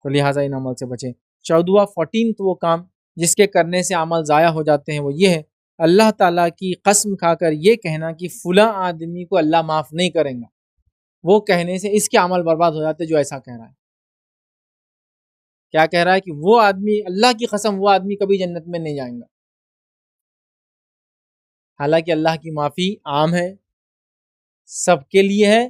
تو لہٰذا ان عمل سے بچیں۔ 14 وہ کام جس کے کرنے سے عمل ضائع ہو جاتے ہیں وہ یہ ہے اللہ تعالیٰ کی قسم کھا کر یہ کہنا کہ فلاں آدمی کو اللہ معاف نہیں کرے گا، وہ کہنے سے اس کے عمل برباد ہو جاتے جو ایسا کہہ رہا ہے۔ کیا کہہ رہا ہے کہ وہ آدمی، اللہ کی قسم وہ آدمی کبھی جنت میں نہیں جائیں گا، حالانکہ اللہ کی معافی عام ہے، سب کے لیے ہے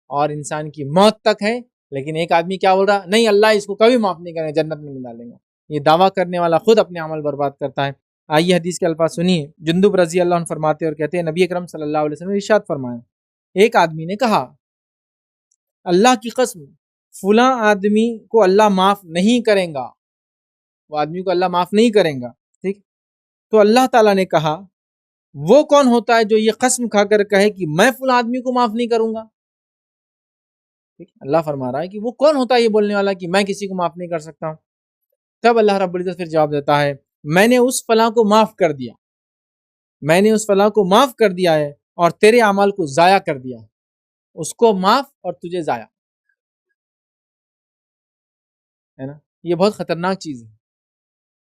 اور انسان کی موت تک ہے، لیکن ایک آدمی کیا بول رہا، نہیں اللہ اس کو کبھی معاف نہیں کرے گا، جنت میں نہیں ڈالیں گا۔ یہ دعویٰ کرنے والا خود اپنے عمل برباد کرتا ہے۔ آئیے حدیث کے الفاظ سنیے۔ جندب رضی اللہ عنہ فرماتے اور کہتے ہیں نبی اکرم صلی اللہ علیہ وسلم نے ارشاد فرمایا، ایک آدمی نے کہا اللہ کی قسم فلاں آدمی کو اللہ معاف نہیں کرے گا، وہ آدمی کو اللہ معاف نہیں کرے گا، ٹھیک؟ تو اللہ تعالیٰ نے کہا وہ کون ہوتا ہے جو یہ قسم کھا کر کہے کہ میں فلاں آدمی کو معاف نہیں کروں گا؟ اللہ فرما رہا ہے کہ وہ کون ہوتا ہے یہ بولنے والا کہ میں کسی کو معاف نہیں کر سکتا ہوں؟ تب اللہ رب العزت پھر جواب دیتا ہے میں نے اس فلاں کو معاف کر دیا، میں نے اس فلاں کو معاف کر دیا ہے اور تیرے اعمال کو ضائع کر دیا ہے، اس کو معاف اور تجھے ضائع، ہے نا؟ یہ بہت خطرناک چیز ہے،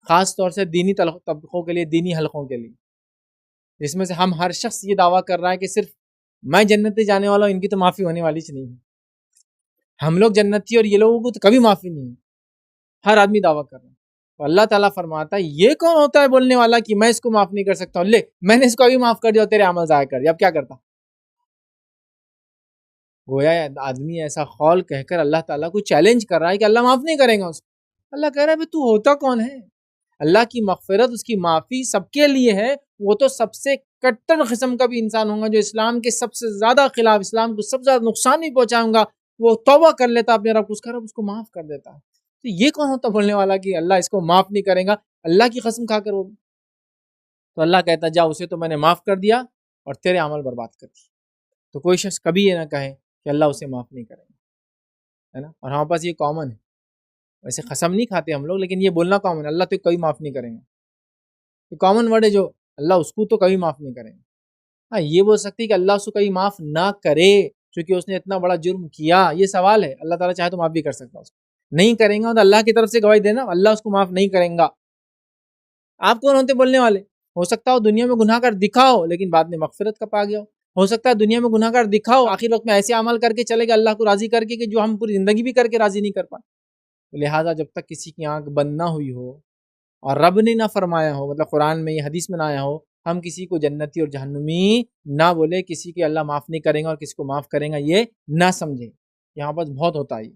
خاص طور سے دینی طبقوں کے لیے، دینی حلقوں کے لیے، جس میں سے ہر شخص یہ دعویٰ کر رہا ہے کہ صرف میں جنتی جانے والا ہوں، ان کی تو معافی ہونے والی نہیں ہے، ہم لوگ جنتی اور یہ لوگوں کو تو کبھی معافی نہیں ہے، ہر آدمی دعویٰ کر رہا ہے۔ تو اللہ تعالیٰ فرماتا ہے یہ کون ہوتا ہے بولنے والا کہ میں اس کو معاف نہیں کر سکتا ہوں، لے میں نے اس کو ابھی معاف کر دیا اور تیرے عمل ضائع کر دیا، اب کیا کرتا؟ گویا آدمی ایسا قول کہہ کر اللہ تعالیٰ کو چیلنج کر رہا ہے کہ اللہ معاف نہیں کرے گا اس کو۔ اللہ کہہ رہا ہے تو ہوتا کون ہے؟ اللہ کی مغفرت، اس کی معافی سب کے لیے ہے، وہ تو سب سے کٹر قسم کا بھی انسان ہوگا جو اسلام کے سب سے زیادہ خلاف، اسلام کو سب سے زیادہ نقصان بھی پہنچاؤں گا، وہ توبہ کر لیتا اپنے رب اس کا، رب اس کو معاف کر دیتا ہے۔ تو یہ کون ہوتا بولنے والا کہ اللہ اس کو معاف نہیں کرے گا، اللہ کی قسم کھا کر وہ؟ تو اللہ کہتا جا اسے تو میں نے معاف کر دیا اور تیرے عمل برباد کر دیے۔ تو کوئی شخص کبھی یہ نہ کہے کہ اللہ اسے معاف نہیں کرے گا، ہے نا؟ اور ہمارے پاس یہ کامن ہے، ویسے قسم نہیں کھاتے ہم لوگ لیکن یہ بولنا کامن ہے، اللہ تو کبھی معاف نہیں کریں گا، یہ کامن ورڈ ہے جو اللہ اس کو تو کبھی معاف نہیں کریں گا۔ ہاں یہ بول سکتی کہ اللہ اس کو کبھی معاف نہ کرے چونکہ اس نے اتنا بڑا جرم کیا، یہ سوال ہے، اللہ تعالیٰ چاہے تو معاف بھی کر سکتا، اس کو نہیں کریں گا تو اللہ کی طرف سے گواہی دینا اللہ اس کو معاف نہیں کریں گا۔ آپ کون ہوتے بولنے والے؟ ہو سکتا ہو دنیا میں گناہ کر دکھاؤ لیکن بعد میں مغفرت کا پا گیا ہو سکتا ہے دنیا میں گناہ کر دکھاؤ آخر وقت میں ایسے عمل کر کے چلے گا اللہ کو راضی کر کے کہ جو ہم پوری زندگی بھی کر کے راضی نہیں کر پائے۔ لہٰذا جب تک کسی کی آنکھ بند نہ ہوئی ہو اور رب نے نہ فرمایا ہو، مطلب قرآن میں یہ حدیث میں نہ آیا ہو، ہم کسی کو جنتی اور جہنمی نہ بولے، کسی کے اللہ معاف نہیں کریں گا اور کسی کو معاف کریں گا یہ نہ سمجھیں۔ یہاں پر بہت ہوتا ہے،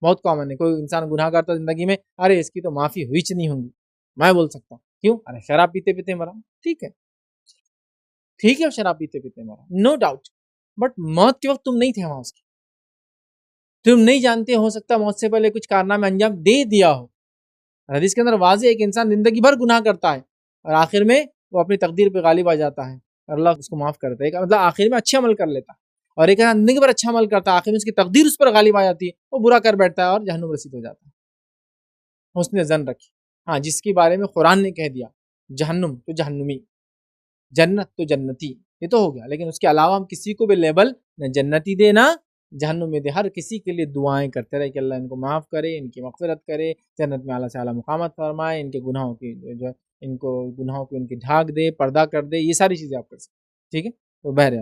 بہت کامن ہے، کوئی انسان گناہ کرتا زندگی میں، ارے اس کی تو معافی ہوئی نہیں ہوگی، میں بول سکتا ہوں کیوں؟ ارے شراب پیتے پیتے مرا، ٹھیک ہے شراب پیتے پیتے مرا، نو ڈاؤٹ، بٹ موت کے وقت تم نہیں تھے وہاں، اس کی تم نہیں جانتے، ہو سکتا موت سے پہلے کچھ کارنامہ انجام دے دیا ہو۔ حدیث کے اندر واضح ہے کہ انسان زندگی بھر گناہ کرتا ہے اور آخر میں وہ اپنی تقدیر پہ غالب آ جاتا ہے اور اللہ اس کو معاف کرتا ہے، مطلب آخر میں اچھے عمل کر لیتا ہے، اور ایک زندگی بھر اچھا عمل کرتا ہے، آخر میں اس کی تقدیر اس پر غالب آ جاتی ہے، وہ برا کر بیٹھتا ہے اور جہنم رسید ہو جاتا ہے۔ حسن ظن رکھی، ہاں جس کے بارے میں قرآن نے کہہ دیا جہنم تو جہنمی، جنت تو جنتی، یہ تو ہو گیا، لیکن اس کے علاوہ ہم کسی کو بھی لیبل نہ جنتی دے نہ جہنم میں دے، ہر کسی کے لیے دعائیں کرتے رہے کہ اللہ ان کو معاف کرے، ان کی مغفرت کرے، جنت میں اعلیٰ سے اعلیٰ مقامات فرمائے، ان کے گناہوں کی جو ان کو گناہوں کو ان کی ڈھانک دے، پردہ کر دے، یہ ساری چیزیں آپ کر سکتے، ٹھیک ہے؟ تو بہرحال